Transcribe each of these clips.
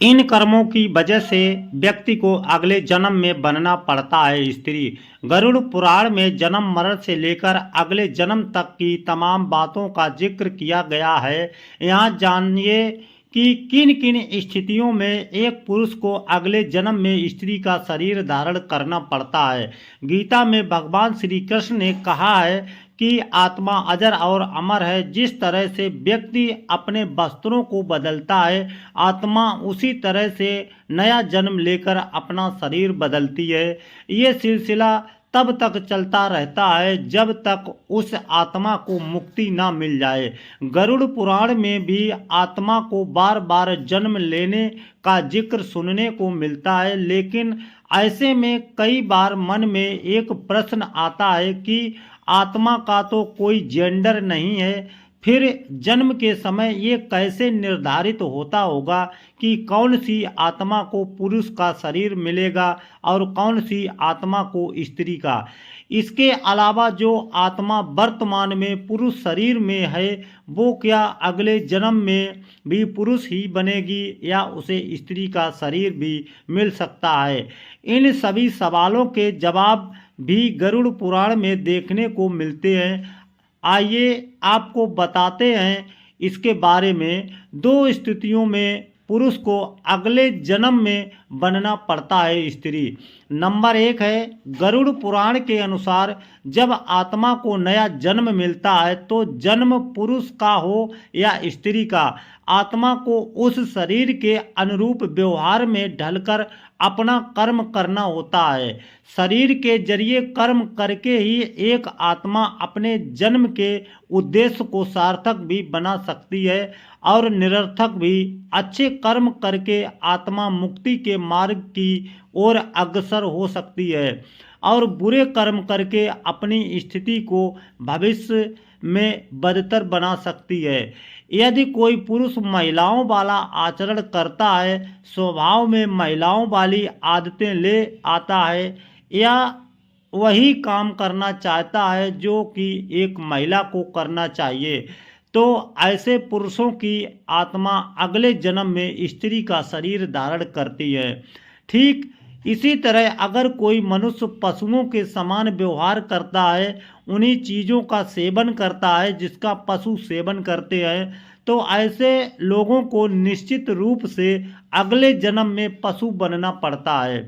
इन कर्मों की वजह से व्यक्ति को अगले जन्म में बनना पड़ता है स्त्री। गरुड़ पुराण में जन्म मरण से लेकर अगले जन्म तक की तमाम बातों का जिक्र किया गया है। यहाँ जानिए कि किन किन स्थितियों में एक पुरुष को अगले जन्म में स्त्री का शरीर धारण करना पड़ता है। गीता में भगवान श्री कृष्ण ने कहा है कि आत्मा अजर और अमर है। जिस तरह से व्यक्ति अपने वस्त्रों को बदलता है, आत्मा उसी तरह से नया जन्म लेकर अपना शरीर बदलती है। ये सिलसिला तब तक चलता रहता है जब तक उस आत्मा को मुक्ति ना मिल जाए। गरुड़ पुराण में भी आत्मा को बार बार जन्म लेने का जिक्र सुनने को मिलता है, लेकिन ऐसे में कई बार मन में एक प्रश्न आता है कि आत्मा का तो कोई जेंडर नहीं है, फिर जन्म के समय ये कैसे निर्धारित होता होगा कि कौन सी आत्मा को पुरुष का शरीर मिलेगा और कौन सी आत्मा को स्त्री का। इसके अलावा जो आत्मा वर्तमान में पुरुष शरीर में है, वो क्या अगले जन्म में भी पुरुष ही बनेगी या उसे स्त्री का शरीर भी मिल सकता है। इन सभी सवालों के जवाब भी गरुड़ पुराण में देखने को मिलते हैं। आइए आपको बताते हैं इसके बारे में। दो स्थितियों में पुरुष को अगले जन्म में बनना पड़ता है स्त्री। नंबर 1 है, गरुड़ पुराण के अनुसार जब आत्मा को नया जन्म मिलता है तो जन्म पुरुष का हो या स्त्री का, आत्मा को उस शरीर के अनुरूप व्यवहार में ढलकर अपना कर्म करना होता है। शरीर के जरिए कर्म करके ही एक आत्मा अपने जन्म के उद्देश्य को सार्थक भी बना सकती है और निरर्थक भी। अच्छे कर्म करके आत्मा मुक्ति के मार्ग की ओर अग्रसर हो सकती है और बुरे कर्म करके अपनी स्थिति को भविष्य में बदतर बना सकती है। यदि कोई पुरुष महिलाओं वाला आचरण करता है, स्वभाव में महिलाओं वाली आदतें ले आता है या वही काम करना चाहता है जो कि एक महिला को करना चाहिए, तो ऐसे पुरुषों की आत्मा अगले जन्म में स्त्री का शरीर धारण करती है। ठीक इसी तरह अगर कोई मनुष्य पशुओं के समान व्यवहार करता है, उन्हीं चीज़ों का सेवन करता है जिसका पशु सेवन करते हैं, तो ऐसे लोगों को निश्चित रूप से अगले जन्म में पशु बनना पड़ता है।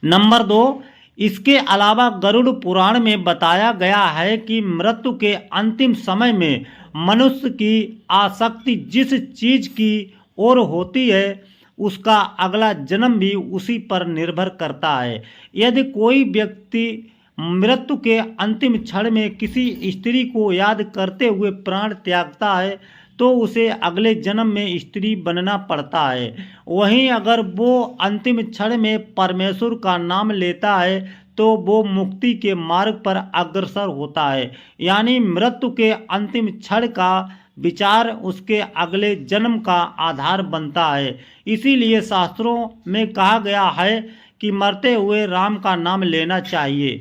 नंबर 2, इसके अलावा गरुड़ पुराण में बताया गया है कि मृत्यु के अंतिम समय में मनुष्य की आसक्ति जिस चीज की ओर होती है, उसका अगला जन्म भी उसी पर निर्भर करता है। यदि कोई व्यक्ति मृत्यु के अंतिम क्षण में किसी स्त्री को याद करते हुए प्राण त्यागता है तो उसे अगले जन्म में स्त्री बनना पड़ता है। वहीं अगर वो अंतिम क्षण में परमेश्वर का नाम लेता है तो वो मुक्ति के मार्ग पर अग्रसर होता है। यानी मृत्यु के अंतिम क्षण का विचार उसके अगले जन्म का आधार बनता है। इसीलिए शास्त्रों में कहा गया है कि मरते हुए राम का नाम लेना चाहिए।